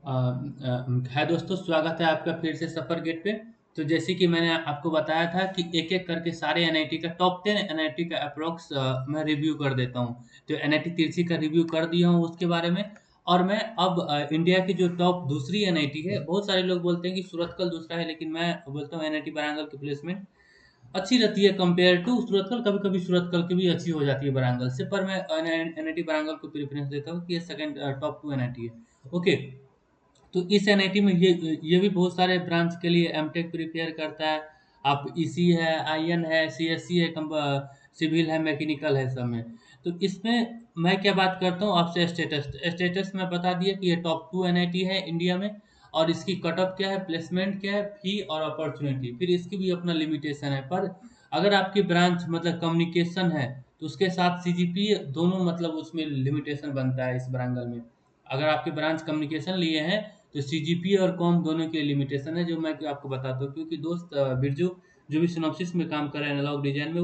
है दोस्तों, स्वागत है आपका फिर से सफर गेट पे। तो जैसे कि मैंने आपको बताया था कि एक एक करके सारे एनआईटी का टॉप 10 एनआईटी का अप्रोक्स मैं रिव्यू कर देता हूँ। तो एनआईटी तिरछी का रिव्यू कर दिया हूँ उसके बारे में। और मैं अब इंडिया की जो टॉप दूसरी एनआईटी है, बहुत सारे लोग बोलते हैं कि सूरतकल दूसरा है, लेकिन मैं बोलता हूँ एनआईटी वारांगल की प्लेसमेंट अच्छी रहती है कंपेयर टू सूरतकल। कभी कभी सूरतकल की भी अच्छी हो जाती है वारांगल से, पर मैं एनआईटी वारांगल को प्रेफरेंस देता हूँ कि ये सेकंड टॉप 2 एनआईटी है। ओके। तो इस एनआईटी में ये भी बहुत सारे ब्रांच के लिए एमटेक प्रिपेयर करता है। आप ईसी है, आईएन है, सीएससी है, सिविल है, मैकेनिकल है, सब में। तो इसमें मैं क्या बात करता हूँ आपसे, स्टेटस स्टेटस में बता दिया कि ये टॉप 2 एनआईटी है इंडिया में। और इसकी कट ऑफ क्या है, प्लेसमेंट क्या है, फी और अपॉर्चुनिटी, फिर इसकी भी अपना लिमिटेशन है। पर अगर आपकी ब्रांच मतलब कम्युनिकेशन है, तो उसके साथ सीजीपी दोनों मतलब उसमें लिमिटेशन बनता है इस ब्रांगल में। अगर आपकी ब्रांच कम्युनिकेशन लिए हैं, तो सीजीपी और कॉम दोनों के लिमिटेशन है, जो मैं आपको बताता हूँ। क्योंकि दोस्त बिरजू जो भी सिनॉप्सिस में काम कर रहे हैं एनालॉग डिजाइन में,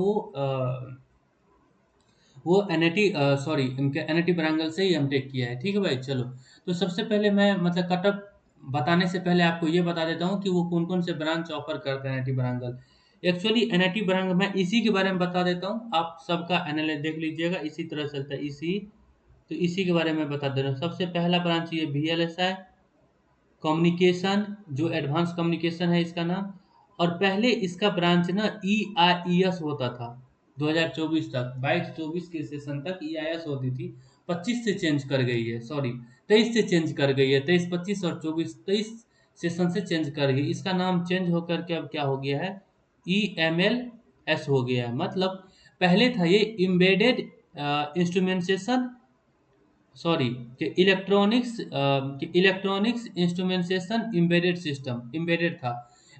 वो एनआईटी सॉरी इनके एनआईटी वारांगल से ही एमटेक किया है। ठीक है भाई, चलो। तो सबसे पहले मैं मतलब कटअप बताने से पहले आपको ये बता देता हूँ कि वो कौन कौन से ब्रांच ऑफर करते हैं NIT Warangal. Actually NIT Warangal मैं इसी के बारे में बता देता हूँ, आप सबका एनालिस देख लीजिएगा, इसी तरह चलता है इसी। तो इसी के बारे में बता दे रहा हूँ। सबसे पहला ब्रांच ये VLSI कम्युनिकेशन, जो एडवांस कम्युनिकेशन है इसका नाम। और पहले इसका ब्रांच ना EIES होता था। 2024 तक, 22-24 के सेशन तक EIS होती थी। 25 से चेंज कर गई है, सॉरी 23 से चेंज कर गई है। 23-25 और 24-23 सेशन से चेंज कर गई। इसका नाम चेंज होकर के अब क्या हो गया है, EMLS हो गया है। मतलब पहले था ये इम्बेडेड इंस्ट्रूमेंटेशन, सॉरी, कि electronics instrumentation embedded system, embedded था।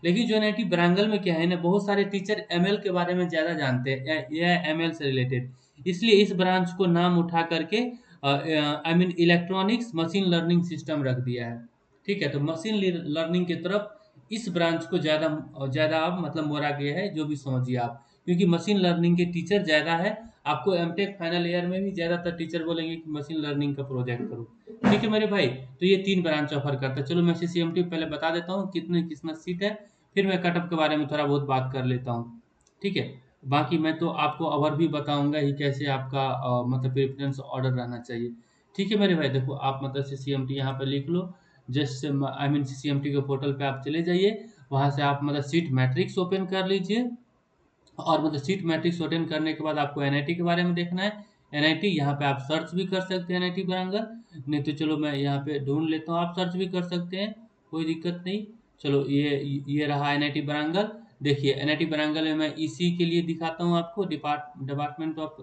लेकिन जो एनआईटी ब्रांगल में क्या है ना, बहुत सारे टीचर एमएल के बारे में ज़्यादा जानते हैं या एमएल से रिलेटेड, इसलिए इस ब्रांच को नाम उठा करके I mean electronics machine learning system रख दिया है। ठीक है, तो मशीन लर्निंग की तरफ इस ब्रांच को ज़्यादा ज़्यादा अब मतलब मोड़ा गया है, जो भी समझिए आप। क्योंकि मशीन लर्निंग के टीचर ज़्यादा है। आपको एमटेक फाइनल ईयर में भी ज़्यादातर टीचर बोलेंगे कि मशीन लर्निंग का प्रोजेक्ट करो। ठीक है मेरे भाई, तो ये 3 ब्रांच ऑफर करता है। चलो मैं सीसीएमटी पहले बता देता हूँ कितने कितना सीट है, फिर मैं कटअप के बारे में थोड़ा बहुत बात कर लेता हूँ। ठीक है। बाकी मैं तो आपको और भी बताऊंगा ही कैसे आपका मतलब प्रेफरेंस ऑर्डर रहना चाहिए। ठीक है मेरे भाई, देखो आप मतलब सीसीएमटी यहाँ पे लिख लो। जस्ट आई मीन सीसीएमटी के पोर्टल पे आप चले जाइए, वहाँ से आप मतलब सीट मैट्रिक्स ओपन कर लीजिए। और मतलब सीट मैट्रिक्स अटेंड करने के बाद आपको एनआईटी के बारे में देखना है। एनआईटी यहाँ पे आप सर्च भी कर सकते हैं, एनआईटी वारांगल। नहीं तो चलो मैं यहाँ पे ढूंढ लेता हूँ, आप सर्च भी कर सकते हैं, कोई दिक्कत नहीं। चलो ये रहा एनआईटी वारांगल। देखिए एनआईटी वारांगल में मैं इसी के लिए दिखाता हूँ आपको, department of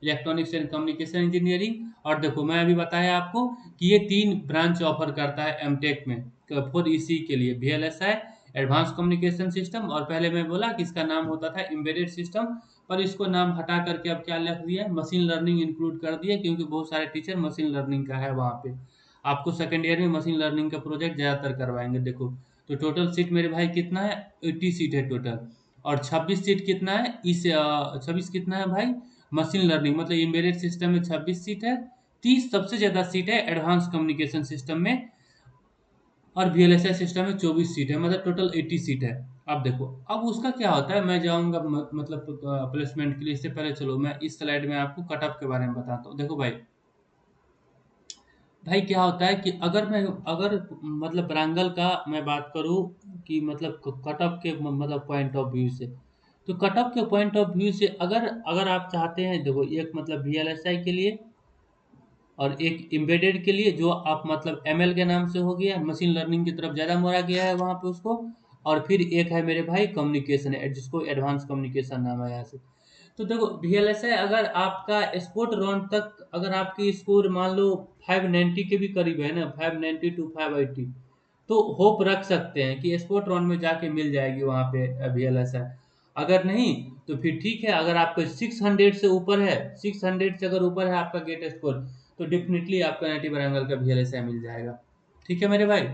electronics and communication engineering. और देखो मैं अभी बताया आपको कि ये 3 ब्रांच ऑफर करता है एमटेक में फॉर इसी के लिए, VLSI एडवांस कम्युनिकेशन सिस्टम, और पहले मैं बोला कि इसका नाम होता था एम्बेडेड सिस्टम। पर इसको नाम हटा करके अब क्या लिख दिया, मशीन लर्निंग इंक्लूड कर दिया, क्योंकि बहुत सारे टीचर मशीन लर्निंग का है वहाँ पे। आपको सेकेंड ईयर में मशीन लर्निंग का प्रोजेक्ट ज़्यादातर करवाएंगे। देखो तो टोटल सीट मेरे भाई कितना है, 80 सीट है टोटल। और 26 सीट कितना है इस 26 कितना है भाई, मशीन लर्निंग मतलब एम्बेडेड सिस्टम में 26 सीट है। 30 सबसे ज़्यादा सीट है एडवांस कम्युनिकेशन सिस्टम में। और VLSI सिस्टम में 24 सीट है, मतलब टोटल 80 सीट है। अब देखो, अब उसका क्या होता है, मैं जाऊंगा मतलब प्लेसमेंट के लिए। इससे पहले चलो मैं इस स्लाइड में आपको कटअप के बारे में बताता हूँ। देखो भाई, भाई क्या होता है कि अगर मतलब ब्रांगल का मैं बात करूँ कि मतलब कटअप के मतलब पॉइंट ऑफ व्यू से, तो कटअप के पॉइंट ऑफ व्यू से अगर अगर आप चाहते हैं, देखो एक मतलब VLSI के लिए और एक एम्बेडेड के लिए, जो आप मतलब एमएल के नाम से हो गया, मशीन लर्निंग की तरफ ज़्यादा मोड़ा गया है वहाँ पे उसको। और फिर एक है मेरे भाई कम्युनिकेशन है, जिसको एडवांस कम्युनिकेशन नाम है यहाँ से। तो देखो VLSI अगर आपका स्पोर्ट राउंड तक अगर आपकी स्कोर मान लो 590 के भी करीब है ना, 590 टू 580, तो होप रख सकते हैं कि स्पोर्ट राउंड में जाके मिल जाएगी वहाँ पे VLSI। अगर नहीं तो फिर ठीक है, अगर आपका 600 से ऊपर है, 600 से अगर ऊपर है आपका गेट स्कोर, तो डेफिनेटली आपका नेटिव एंगल का VLSI मिल जाएगा। ठीक है मेरे भाई,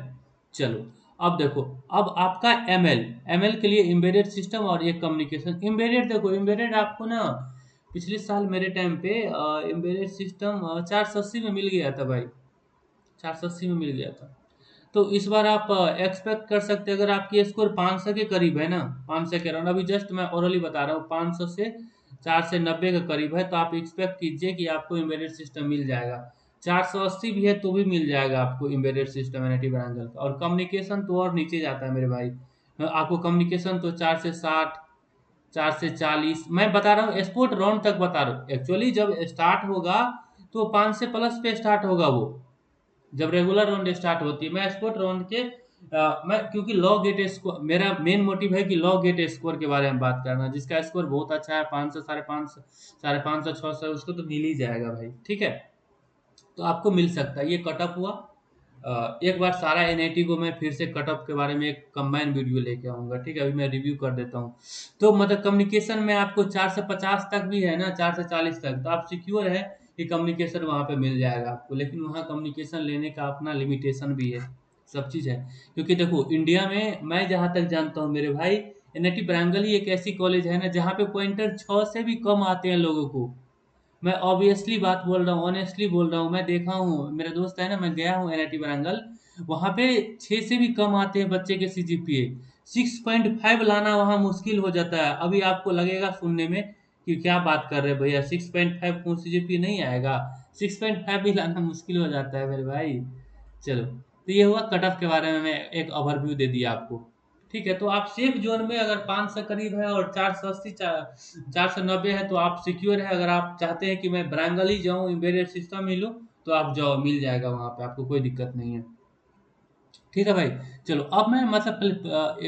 चलो। अब देखो, अब आपका एमएल के लिए एम्बेडेड सिस्टम और एक कम्युनिकेशन एम्बेडेड। देखो एम्बेडेड आपको ना पिछले साल मेरे टाइम पे एम्बेडेड सिस्टम 480 में मिल गया था भाई, 480 में मिल गया था। तो इस बार आप एक्सपेक्ट कर सकते हैं, अगर आपकी स्कोर 500 के करीब है ना, 500 के अराउंड, अभी जस्ट मैं ओरली बता रहा हूँ, 500 से 490 के करीब है, तो आप एक्सपेक्ट कीजिए कि आपको एम्बेडेड सिस्टम मिल जाएगा। 480 भी है तो भी मिल जाएगा आपको एम्बेडेड सिस्टम एनआईटी ब्रांगल का। और कम्युनिकेशन तो और नीचे जाता है मेरे भाई, आपको कम्युनिकेशन तो 4 से 60, 4 से 40, मैं बता रहा हूँ स्पोर्ट राउंड तक बता रहा हूँ। एक्चुअली जब स्टार्ट होगा तो 5 से प्लस पे स्टार्ट होगा वो, जब रेगुलर राउंड स्टार्ट होती है। मैं स्पोर्ट राउंड के मैं क्योंकि लॉ गेट स्कोर मेरा मेन मोटिव है कि लॉ गेट स्कोर के बारे में बात करना, जिसका स्कोर बहुत अच्छा है, 500, 550, 550, 600, उसको तो मिल ही जाएगा भाई, ठीक है। तो आपको मिल सकता है, ये कट ऑफ हुआ। एक बार सारा एनआईटी को मैं फिर से कट ऑफ के बारे में एक कंबाइन वीडियो लेके आऊंगा, ठीक है। अभी मैं रिव्यू कर देता हूँ। तो मतलब कम्युनिकेशन में आपको 4 से 50 तक भी है ना, 4 से 40 तक, तो आप सिक्योर है कि कम्युनिकेशन वहाँ पे मिल जाएगा आपको। लेकिन वहाँ कम्युनिकेशन लेने का अपना लिमिटेशन भी है, सब चीज़ है। क्योंकि देखो इंडिया में मैं जहाँ तक जानता हूँ मेरे भाई, एनआईटी ब्रांगल ही एक ऐसी कॉलेज है ना जहाँ पे पॉइंटर 6 से भी कम आते हैं लोगों को। मैं ऑब्वियसली बात बोल रहा हूँ, ऑनेस्टली बोल रहा हूँ, मैं देखा हूँ, मेरा दोस्त है ना, मैं गया हूँ एनआईटी वारंगल, वहाँ पे 6 से भी कम आते हैं बच्चे के सीजीपीए। 6.5 लाना वहाँ मुश्किल हो जाता है। अभी आपको लगेगा सुनने में कि क्या बात कर रहे हैं भैया, 6.5 को सीजीपीए नहीं आएगा, 6.5 भी लाना मुश्किल हो जाता है मेरे भाई। चलो, तो ये हुआ कट ऑफ के बारे में, मैं एक ओवरव्यू दे दिया आपको, ठीक है। तो आप सेफ जोन में, अगर 500 करीब है और 480, 490 है, तो आप सिक्योर है। अगर आप चाहते हैं कि मैं ब्रांगल ही जाऊँ, एम्बेडेड सिस्टम ही लूँ, तो आप जाओ, मिल जाएगा वहाँ पे, आपको कोई दिक्कत नहीं है, ठीक है भाई। चलो, अब मैं मतलब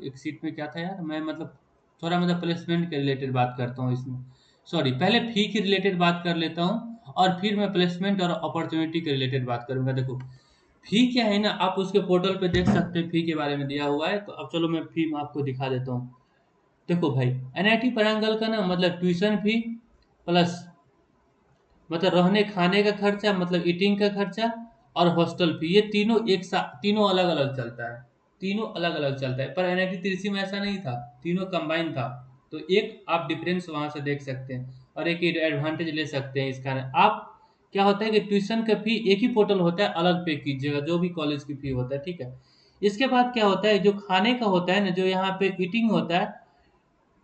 एक सीट में क्या था यार, मैं मतलब थोड़ा मतलब प्लेसमेंट के रिलेटेड बात करता हूँ इसमें। सॉरी, पहले फी के रिलेटेड बात कर लेता हूँ और फिर मैं प्लेसमेंट और अपॉर्चुनिटी के रिलेटेड बात करूंगा। देखो, फी क्या है ना, आप उसके पोर्टल पे देख सकते हैं, फी के बारे में दिया हुआ है। तो अब चलो मैं फी आपको दिखा देता हूँ। देखो भाई, एनआईटी परांगल का ना मतलब ट्यूशन फी प्लस मतलब रहने खाने का खर्चा, मतलब ईटिंग का खर्चा और हॉस्टल फी, ये तीनों एक साथ, तीनों अलग अलग चलता है, तीनों अलग अलग चलता है। पर एनआईटी तिरछी में ऐसा नहीं था, तीनों कंबाइन था। तो एक आप डिफरेंस वहां से देख सकते हैं और एक एडवांटेज ले सकते हैं इसका। आप क्या होता है कि ट्यूशन का फी एक ही पोर्टल होता है, अलग पे कीजिएगा जो भी कॉलेज की फी होता है, ठीक है। इसके बाद क्या होता है, जो खाने का होता है ना, जो यहाँ पे ईटिंग होता है,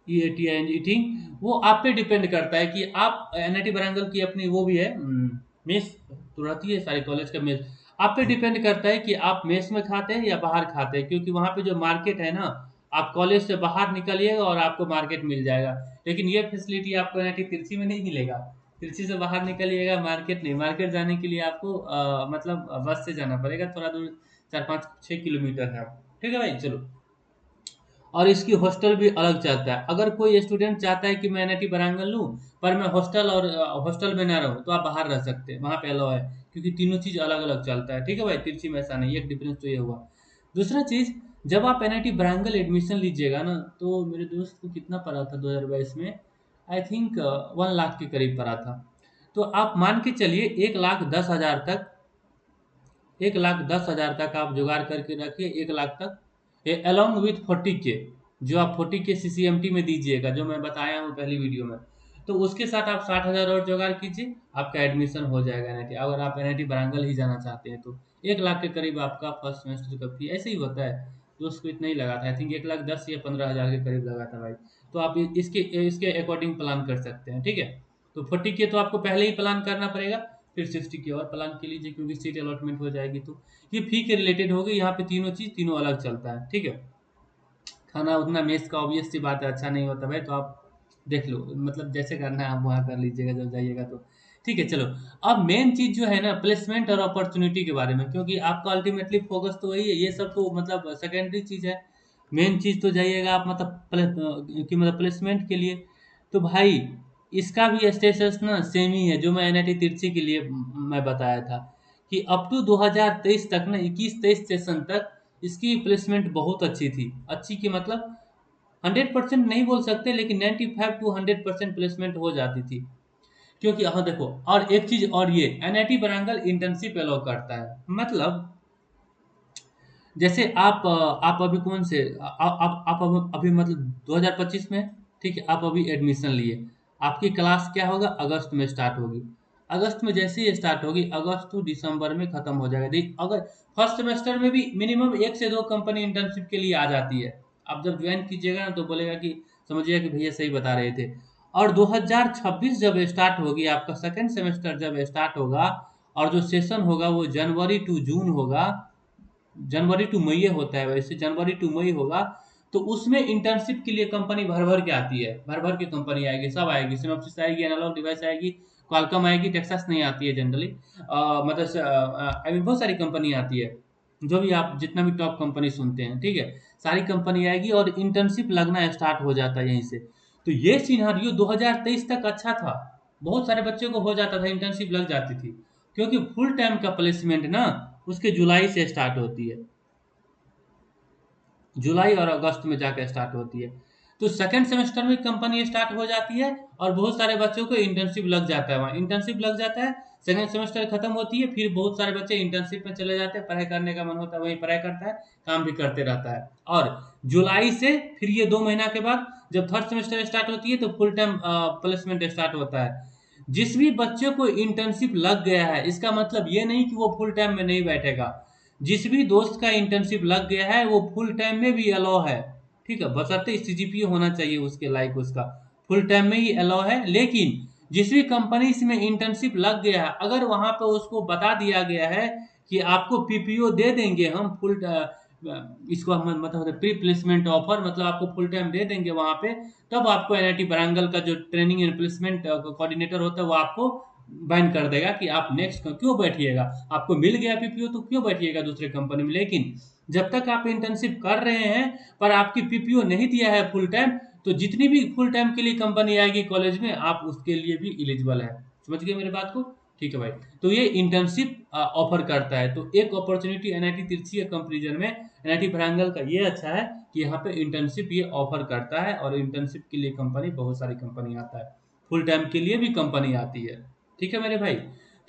ईटिंग, वो आप पे डिपेंड करता है कि आप एनआईटी वारंगल की अपनी वो भी है, मेस तो रहती है सारे कॉलेज का मेस। आप पे डिपेंड करता है कि आप मेस में खाते हैं या बाहर खाते हैं, क्योंकि वहाँ पे जो मार्केट है ना, आप कॉलेज से बाहर निकलिएगा और आपको मार्केट मिल जाएगा। लेकिन ये फैसिलिटी आपको एनआईटी तिरछी में नहीं मिलेगा। तिरछी से बाहर निकलिएगा, मार्केट नहीं, मार्केट जाने के लिए आपको मतलब बस से जाना पड़ेगा, थोड़ा दूर, 4-5-6 किलोमीटर है, ठीक है भाई। चलो, और इसकी हॉस्टल भी अलग चलता है। अगर कोई स्टूडेंट चाहता है कि मैं एनआईटी वारंगल लूँ पर मैं हॉस्टल और हॉस्टल में ना रहूँ, तो आप बाहर रह सकते हैं, वहाँ पे अलाउ है, क्योंकि तीनों चीज़ अलग अलग चलता है, ठीक है भाई। तिरछी में ऐसा नहीं, एक डिफरेंस तो ये हुआ। दूसरा चीज़, जब आप एनआईटी वारंगल एडमिशन लीजिएगा ना, तो मेरे दोस्त को कितना पड़ा था 2022 में, आई थिंक 1 लाख के करीब पड़ा था। तो आप मान के चलिए 1,10,000 तक, 1,10,000 तक आप जुगाड़ करके रखिए, 1 लाख तक, अलॉन्ग विथ 40K, जो आप 40K सीसीएमटी में दीजिएगा, जो मैं बताया हूँ पहली वीडियो में। तो उसके साथ आप 60,000 और जुगाड़ कीजिए, आपका एडमिशन हो जाएगा एनआईटी, अगर आप एनआईटी वारंगल ही जाना चाहते हैं तो। 1 लाख के करीब आपका फर्स्ट सेमेस्टर का फी ऐसे ही होता है। तो उसको इतना ही लगा था, आई थिंक 1,10 या 15,000 के करीब लगा था भाई। तो आप इसके इसके अकॉर्डिंग प्लान कर सकते हैं, ठीक है। तो 40K तो आपको पहले ही प्लान करना पड़ेगा, फिर 60K और प्लान के लीजिए, क्योंकि सीट अलॉटमेंट हो जाएगी। तो ये फी के रिलेटेड हो गई, यहाँ पे तीनों चीज़ तीनों अलग चलता है, ठीक है। खाना उतना मेस का ऑब्वियस सी बात है अच्छा नहीं होता भाई, तो आप देख लो, मतलब जैसे करना है आप वहाँ कर लीजिएगा जब जाइएगा तो, ठीक है। चलो, अब मेन चीज़ जो है ना, प्लेसमेंट और अपॉर्चुनिटी के बारे में, क्योंकि आपका अल्टीमेटली फोकस तो वही है, ये सब तो मतलब सेकेंडरी चीज़ है। मेन चीज़ तो जाइएगा आप मतलब कि मतलब प्लेसमेंट के लिए। तो भाई, इसका भी स्टेटस ना सेम ही है जो मैं एनआईटी तिरछी के लिए मैं बताया था, कि अप टू 2023 तक ना, 21-23 सेशन तक इसकी प्लेसमेंट बहुत अच्छी थी। अच्छी की मतलब 100% नहीं बोल सकते, लेकिन 95 to 100% प्लेसमेंट हो जाती थी। क्योंकि हाँ देखो, और एक चीज और, ये एनआईटी वारंगल इंटर्नशिप अलाउ करता है। मतलब जैसे आप अभी कौन से आप अभी मतलब 2025 में, ठीक है, आप अभी एडमिशन लिए, आपकी क्लास क्या होगा, अगस्त में स्टार्ट होगी। अगस्त में जैसे ही स्टार्ट होगी, अगस्त टू दिसंबर में खत्म हो जाएगा। अगर फर्स्ट सेमेस्टर में भी मिनिमम 1 से 2 कंपनी इंटर्नशिप के लिए आ जाती है। आप जब ज्वाइन कीजिएगा ना तो बोलेगा कि समझिएगा कि भैया सही बता रहे थे। और 2026 जब स्टार्ट होगी, आपका सेकेंड सेमेस्टर जब स्टार्ट होगा और जो सेशन होगा वो जनवरी टू जून होगा, जनवरी टू मई होता है वैसे, जनवरी टू मई होगा। तो उसमें इंटर्नशिप के लिए कंपनी भर भर के आती है, भर भर के कंपनी आएगी, सब आएगी, सिनॉप्सिस आएगी, एनालॉग डिवाइस आएगी, क्वालकॉम आएगी, टेक्सास नहीं आती है जनरली, मतलब आई मीन बहुत सारी कंपनी आती है, जो भी आप जितना भी टॉप कंपनी सुनते हैं, ठीक है, सारी कंपनी आएगी और इंटर्नशिप लगना स्टार्ट हो जाता है यहीं से। तो ये सिनारियो 2023 तक अच्छा था, बहुत सारे बच्चों को हो जाता था, इंटर्नशिप लग जाती थी, क्योंकि फुल टाइम का प्लेसमेंट ना उसके जुलाई से स्टार्ट होती है, जुलाई और अगस्त में जाकर स्टार्ट होती है। तो सेकंड सेमेस्टर में कंपनी स्टार्ट हो जाती है और बहुत सारे बच्चों को इंटर्नशिप लग जाता है, वहाँ इंटर्नशिप लग जाता है, सेकंड सेमेस्टर खत्म होती है, फिर बहुत सारे बच्चे इंटर्नशिप में चले जाते हैं, पढ़ाई करने का मन होता है वहीं पढ़ाई करता है, काम भी करते रहता है। और जुलाई से फिर ये 2 महीना के बाद जब थर्ड सेमेस्टर स्टार्ट होती है तो फुल टाइम प्लेसमेंट स्टार्ट होता है। जिस भी बच्चे को इंटर्नशिप लग गया है, इसका मतलब ये नहीं कि वो फुल टाइम में नहीं बैठेगा। जिस भी दोस्त का इंटर्नशिप लग गया है वो फुल टाइम में भी अलाउ है, ठीक है, बशर्ते सीजीपीए होना चाहिए उसके लायक, उसका फुल टाइम में ही अलाउ है। लेकिन जिस भी कंपनी में इंटर्नशिप लग गया है, अगर वहां पे उसको बता दिया गया है कि आपको पीपीओ दे देंगे हम फुल, इसको हम मतलब प्री प्लेसमेंट ऑफर, मतलब आपको फुल टाइम दे देंगे वहां पे, तब आपको एनआईटी बरांगल का जो ट्रेनिंग एंड प्लेसमेंट कोऑर्डिनेटर होता है वो आपको बाइंड कर देगा कि आप नेक्स्ट क्यों बैठिएगा, आपको मिल गया पीपीओ तो क्यों बैठिएगा दूसरे कंपनी में। लेकिन जब तक आप इंटर्नशिप कर रहे हैं पर आपकी पीपीओ नहीं दिया है फुल टाइम, तो जितनी भी फुल टाइम के लिए कंपनी आएगी कॉलेज में, आप उसके लिए भी एलिजिबल है। समझ गए मेरे बात को? ठीक है भाई। तो ये इंटर्नशिप ऑफर करता है, तो एक अपॉर्चुनिटी एनआईटी तिरछी के कंपेरिजन में एनआईटी भरांगल का ये अच्छा है कि यहाँ पे इंटर्नशिप ये ऑफर करता है, और इंटर्नशिप के लिए कंपनी बहुत सारी कंपनी आता है, फुल टाइम के लिए भी कंपनी आती है। ठीक है मेरे भाई।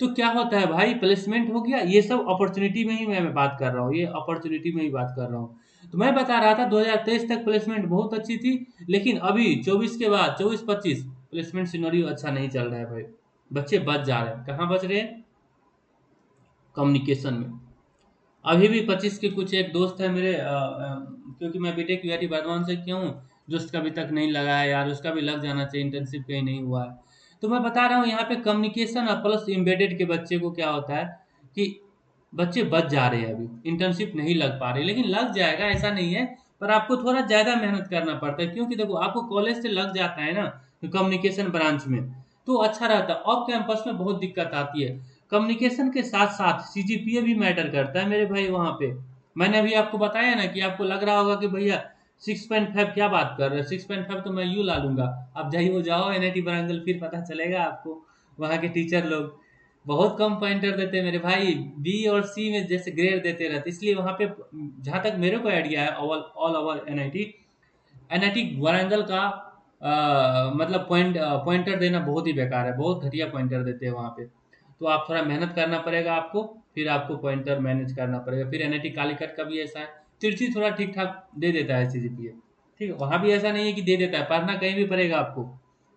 तो क्या होता है भाई, प्लेसमेंट हो गया, ये सब अपॉर्चुनिटी में ही मैं बात कर रहा हूँ, ये अपॉर्चुनिटी में ही बात कर रहा हूँ। तो मैं बता रहा था 2023 तक प्लेसमेंट बहुत अच्छी थी, लेकिन अभी 24 के बाद 24-25 प्लेसमेंट सिनेरियो अच्छा नहीं चल रहा है भाई, बच्चे बच जा रहे हैं। कहाँ बच रहे हैं? कम्युनिकेशन में। अभी भी 25 के कुछ एक दोस्त है मेरे, क्योंकि मैं बीटेक यूआईटी बर्धमान से किया हूँ, जो उसका अभी तक नहीं लगा है यार, उसका भी लग जाना चाहिए, इंटर्नशिप कहीं नहीं हुआ है। तो मैं बता रहा हूँ यहाँ पे कम्युनिकेशन और प्लस एम्बेडेड के बच्चे को क्या होता है कि बच्चे बच जा रहे हैं, अभी इंटर्नशिप नहीं लग पा रही, लेकिन लग जाएगा ऐसा नहीं है, पर आपको थोड़ा ज़्यादा मेहनत करना पड़ता है, क्योंकि देखो आपको कॉलेज से लग जाता है ना कम्युनिकेशन ब्रांच में, तो अच्छा रहता है। ऑफ कैंपस में बहुत दिक्कत आती है। कम्युनिकेशन के साथ साथ सीजीपीए भी मैटर करता है मेरे भाई वहाँ पे। मैंने अभी आपको बताया ना कि आपको लग रहा होगा कि भैया 6.5 क्या बात कर रहे हैं, 6.5 तो मैं यूँ ला लूंगा। आप जाइए वो जाओ एनआईटी बरांगल, फिर पता चलेगा आपको। वहाँ के टीचर लोग बहुत कम पॉइंटर देते हैं मेरे भाई, बी और सी में जैसे ग्रेड देते रहते, इसलिए वहाँ पे जहाँ तक मेरे को आइडिया है all over NIT, NIT Warangal का मतलब पॉइंटर देना बहुत ही बेकार है, बहुत घटिया पॉइंटर देते हैं वहाँ पे। तो आप थोड़ा मेहनत करना पड़ेगा आपको, फिर आपको पॉइंटर मैनेज करना पड़ेगा। फिर एनआईटी कालीकट का भी ऐसा है, तिरछी थोड़ा ठीक ठाक दे देता है सीजीपीए, ठीक है, वहाँ भी ऐसा नहीं है कि दे देता है, पढ़ना कहीं भी पड़ेगा आपको।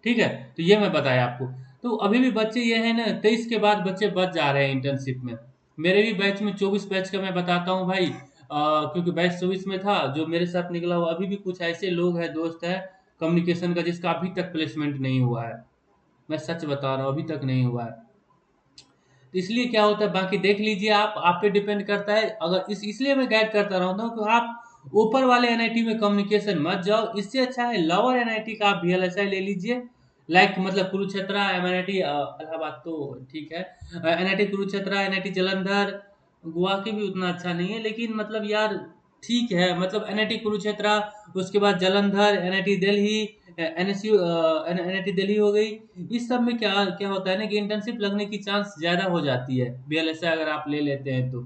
ठीक है, तो ये मैं बताया आपको। तो अभी भी बच्चे ये है ना, 23 के बाद बच्चे बच जा रहे हैं इंटर्नशिप में। मेरे भी बैच में 24 बैच का मैं बताता हूँ भाई, क्योंकि बैच 24 में था जो मेरे साथ निकला हुआ, अभी भी कुछ ऐसे लोग हैं, दोस्त है कम्युनिकेशन का, जिसका अभी तक प्लेसमेंट नहीं हुआ है। मैं सच बता रहा हूँ, अभी तक नहीं हुआ है। तो इसलिए क्या होता है, बाकी देख लीजिए, आप पे डिपेंड करता है। अगर इसलिए मैं गाइड करता रहता हूँ कि आप ऊपर वाले एनआईटी में कम्युनिकेशन मत जाओ, इससे अच्छा है लोअर एनआईटी का आप वीएलएसआई ले लीजिए। लाइक मतलब कुरुक्षेत्रा, एनआईटी इलाहाबाद तो ठीक है, एनआईटी कुरुक्षेत्रा, एनआईटी जालंधर, गोवा के भी उतना अच्छा नहीं है, लेकिन मतलब यार ठीक है, मतलब एनआईटी कुरुक्षेत्रा, उसके बाद Jalandhar, NIT Delhi, NSU, NIT Delhi हो गई। इस सब में क्या क्या होता है ना कि इंटर्नशिप लगने की चांस ज़्यादा हो जाती है बीएलएसआई अगर आप ले लेते हैं तो।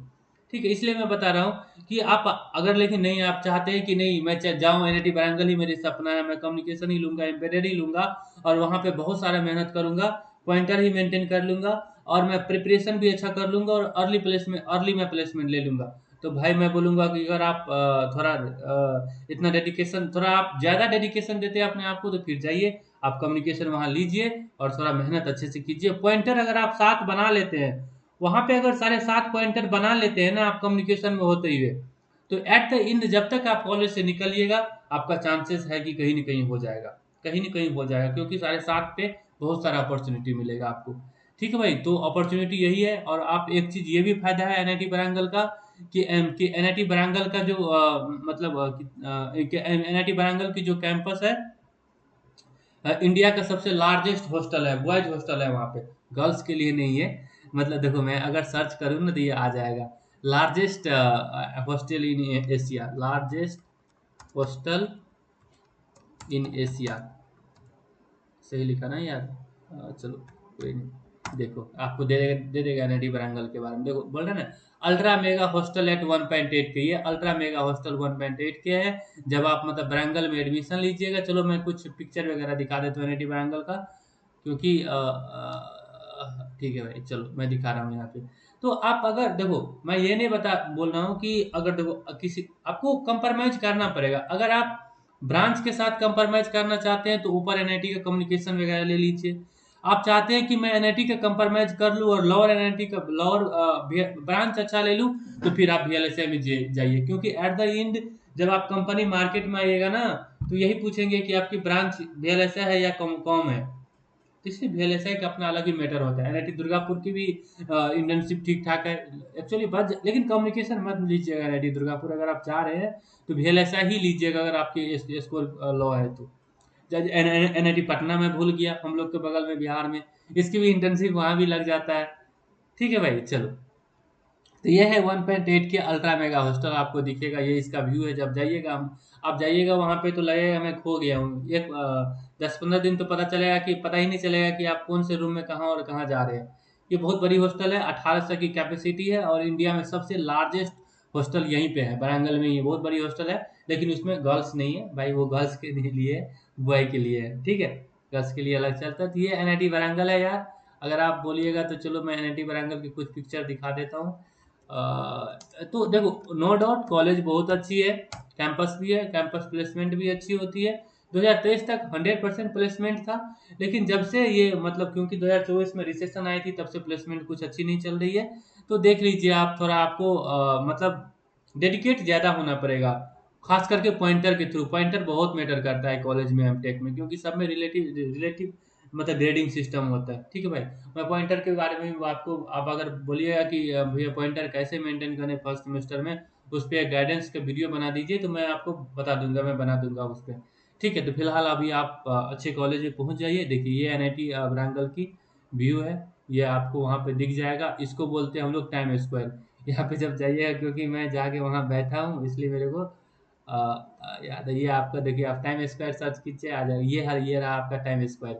ठीक है, इसलिए मैं बता रहा हूँ कि आप अगर, लेकिन नहीं आप चाहते हैं कि नहीं मैं जाऊँ एनआईटी वारंगल ही मेरी सपना है, मैं कम्युनिकेशन ही लूंगा, एम्बेडेड ही लूंगा, और वहाँ पे बहुत सारा मेहनत करूंगा, पॉइंटर ही मेंटेन कर लूंगा, और मैं प्रिपरेशन भी अच्छा कर लूंगा, और अर्ली मैं प्लेसमेंट ले लूंगा। तो भाई मैं बोलूंगा कि अगर आप थोड़ा इतना डेडिकेशन, थोड़ा आप ज़्यादा डेडिकेशन देते हैं अपने आप को, तो फिर जाइए आप कम्युनिकेशन वहाँ लीजिए और थोड़ा मेहनत अच्छे से कीजिए। पॉइंटर अगर आप 7 बना लेते हैं, वहाँ पे अगर साढ़े 7 पॉइंटर बना लेते हैं ना आप कम्युनिकेशन में होते हुए, तो एट द एंड जब तक आप कॉलेज से निकलिएगा, आपका चांसेस है कि कहीं न कहीं हो जाएगा, कहीं न कहीं हो जाएगा, क्योंकि साढ़े 7 पे बहुत सारा अपॉर्च्युनिटी मिलेगा आपको। ठीक है भाई, तो अपॉर्च्युनिटी यही है। और आप एक चीज़ ये भी फ़ायदा है एनआईटी वारांगल का कि एनआईटी वारांगल का जो मतलब एनआईटी वारांगल की जो कैंपस है, इंडिया का सबसे लार्जेस्ट हॉस्टल है, बॉयज हॉस्टल है वहाँ पे, गर्ल्स के लिए नहीं है। मतलब देखो, मैं अगर सर्च करूँ ना तो ये आ जाएगा, largest hostel in Asia, largest hostel in Asia. सही लिखा ना यार? चलो कोई नहीं, देखो आपको दे देगा एनआईटी वारांगल के बारे में। देखो बोल रहे हैं ना, अल्ट्रा मेगा हॉस्टल एट 1.8 के, ये अल्ट्रा मेगा हॉस्टल 1.8 के है। जब आप मतलब वारांगल में एडमिशन लीजिएगा, चलो मैं कुछ पिक्चर वगैरह दिखा देता हूँ एनआईटी वारांगल का, क्योंकि ठीक है भाई, चलो मैं दिखा रहा हूँ यहाँ पे। तो आप अगर देखो, मैं ये नहीं बोल रहा हूँ कि अगर देखो किसी आपको कंप्रोमाइज करना पड़ेगा। अगर आप ब्रांच के साथ कंप्रोमाइज करना चाहते हैं तो ऊपर एनआईटी का कम्युनिकेशन वगैरह ले लीजिए। आप चाहते हैं कि मैं एनआईटी का कंप्रोमाइज कर लूँ और लोअर एनआईटी का लोअर ब्रांच अच्छा ले लूँ, तो फिर आप वीएलएसआई में जाइए, क्योंकि एट द एंड जब आप कंपनी मार्केट में आइएगा ना, तो यही पूछेंगे कि आपकी ब्रांच वीएलएसआई है या कॉम है। तो इसलिए वीएलएसआई का अपना अलग ही मैटर होता है। एनआईटी दुर्गापुर की भी इंटर्नशिप ठीक ठाक है एक्चुअली, बस लेकिन कम्युनिकेशन मत लीजिएगा एनआईटी दुर्गापुर। अगर आप जा रहे हैं तो वीएलएसआई ही लीजिएगा, अगर आपकी स्कोर लो है तो। एनआईटी पटना में भूल गया, हम लोग के बगल में बिहार में, इसकी भी इंटर्नशिप वहाँ भी लग जाता है। ठीक है भाई, चलो। तो ये है 1.8 के अल्ट्रा मेगा हॉस्टल, आपको दिखेगा, ये इसका व्यू है। जब जाइएगा हम आप जाइएगा वहाँ पे तो लगेगा मैं खो गया हूँ। एक 10-15 दिन तो पता ही नहीं चलेगा कि आप कौन से रूम में कहाँ और कहाँ जा रहे हैं। ये बहुत बड़ी हॉस्टल है, 1800 की कैपेसिटी है, और इंडिया में सबसे लार्जेस्ट हॉस्टल यहीं पे है वारांगल में। ये बहुत बड़ी हॉस्टल है, लेकिन उसमें गर्ल्स नहीं है भाई, वो गर्ल्स के लिए है, बॉय के लिए है। ठीक है, गर्ल्स के लिए अलग चलता है। तो ये एनआईटी वारांगल है यार। अगर आप बोलिएगा तो चलो मैं एनआईटी वारांगल की कुछ पिक्चर दिखा देता हूँ। तो देखो, नो डाउट कॉलेज बहुत अच्छी है, कैंपस भी है, कैंपस प्लेसमेंट भी अच्छी होती है। 2023 तक 100% प्लेसमेंट था, लेकिन जब से ये मतलब क्योंकि 2024 में रिसेशन आई थी, तब से प्लेसमेंट कुछ अच्छी नहीं चल रही है। तो देख लीजिए आप, थोड़ा आपको मतलब डेडिकेट ज़्यादा होना पड़ेगा, खास करके पॉइंटर के थ्रू। पॉइंटर बहुत मैटर करता है कॉलेज में, एमटेक में, क्योंकि सब में रिलेटिव रिलेटिव मतलब ग्रेडिंग सिस्टम होता है। ठीक है भाई, मैं पॉइंटर के बारे में भी आपको, आप अगर बोलिएगा कि भैया पॉइंटर कैसे मेंटेन करें फर्स्ट सेमेस्टर में, उस पर एक गाइडेंस का वीडियो बना दीजिए, तो मैं आपको बता दूंगा, मैं बना दूंगा उस पर। ठीक है, तो फिलहाल अभी आप अच्छे कॉलेज में पहुंच जाइए। देखिए ये एनआईटी वारांगल की व्यू है, ये आपको वहाँ पे दिख जाएगा। इसको बोलते हैं हम लोग टाइम स्क्वायर। यहाँ पे जब जाइएगा, क्योंकि मैं जाके वहाँ बैठा हूँ, इसलिए मेरे को याद है। ये आपका देखिए, आप टाइम स्क्वायर सर्च कीजिए, आ जाएगा। ये रहा आपका टाइम स्क्वायर।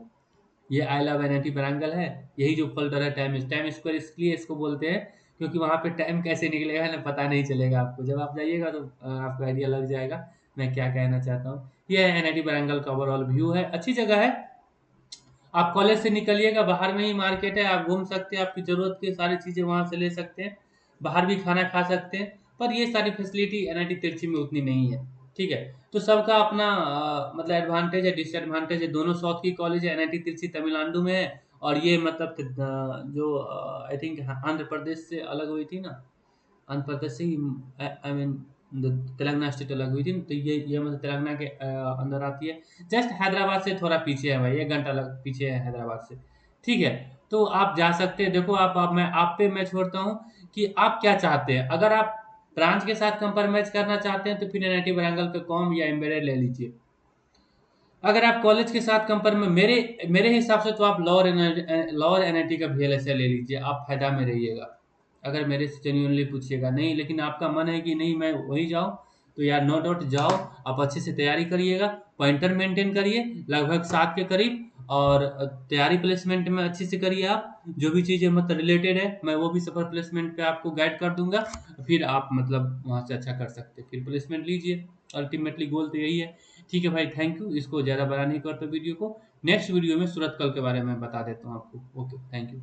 ये आई लव एनआईटी वारांगल है, यही जो फोल्डर है टाइम स्क्वायर, इसलिए इसको बोलते हैं, क्योंकि वहाँ पे टाइम कैसे निकलेगा ना पता नहीं चलेगा आपको। जब आप जाइएगा तो आपको आइडिया लग जाएगा मैं क्या कहना चाहता हूँ। ये एनआईटी वारांगल का ओवरऑल व्यू है, अच्छी जगह है। आप कॉलेज से निकलिएगा, बाहर में ही मार्केट है, आप घूम सकते हैं, आपकी ज़रूरत की सारी चीज़ें वहाँ से ले सकते हैं, बाहर भी खाना खा सकते हैं। पर ये सारी फैसिलिटी एनआईटी तिरछी में उतनी नहीं है। ठीक है, तो सबका अपना मतलब एडवांटेज है, डिसएडवांटेज है। दोनों साउथ की कॉलेज है, एनआईटी तिरछी तमिलनाडु में है, और ये मतलब जो आई थिंक आंध्र प्रदेश से अलग हुई थी ना, आंध्र प्रदेश से ही, आई मीन तेलंगाना स्टेट अलग हुई थी ना, तो ये मतलब तेलंगाना के अंदर आती है। जस्ट हैदराबाद से थोड़ा पीछे है भाई, 1 घंटा लग पीछे है हैदराबाद से। ठीक है, तो आप जा सकते हैं। देखो मैं आप पे मैं छोड़ता हूँ कि आप क्या चाहते हैं। अगर आप ब्रांच के साथ कंप्रोमाइज करना चाहते हैं तो फिर एनआईटी वारांगल का कॉम या एम्बेडेड ले लीजिए। अगर आप कॉलेज के साथ कंपेयर में, मेरे मेरे हिसाब से तो आप लोअर एनआईटी का वीएलएसए ले लीजिए, आप फायदा में रहिएगा। अगर मेरे से जेन्युइनली पूछिएगा, नहीं लेकिन आपका मन है कि नहीं मैं वही जाऊँ, तो यार नो डाउट जाओ। आप अच्छे से तैयारी करिएगा, पॉइंटर मेंटेन करिए लगभग 7 के करीब, और तैयारी प्लेसमेंट में अच्छे से करिए। आप जो भी चीज़ें मतलब रिलेटेड है, मैं वो भी सफर प्लेसमेंट पे आपको गाइड कर दूंगा। फिर आप मतलब वहाँ से अच्छा कर सकते हैं, फिर प्लेसमेंट लीजिए। अल्टीमेटली गोल तो यही है। ठीक है भाई, थैंक यू। इसको ज़्यादा बड़ा नहीं करते वीडियो को, नेक्स्ट वीडियो में सूरत कल के बारे में बता देता हूँ आपको। Okay, thank you.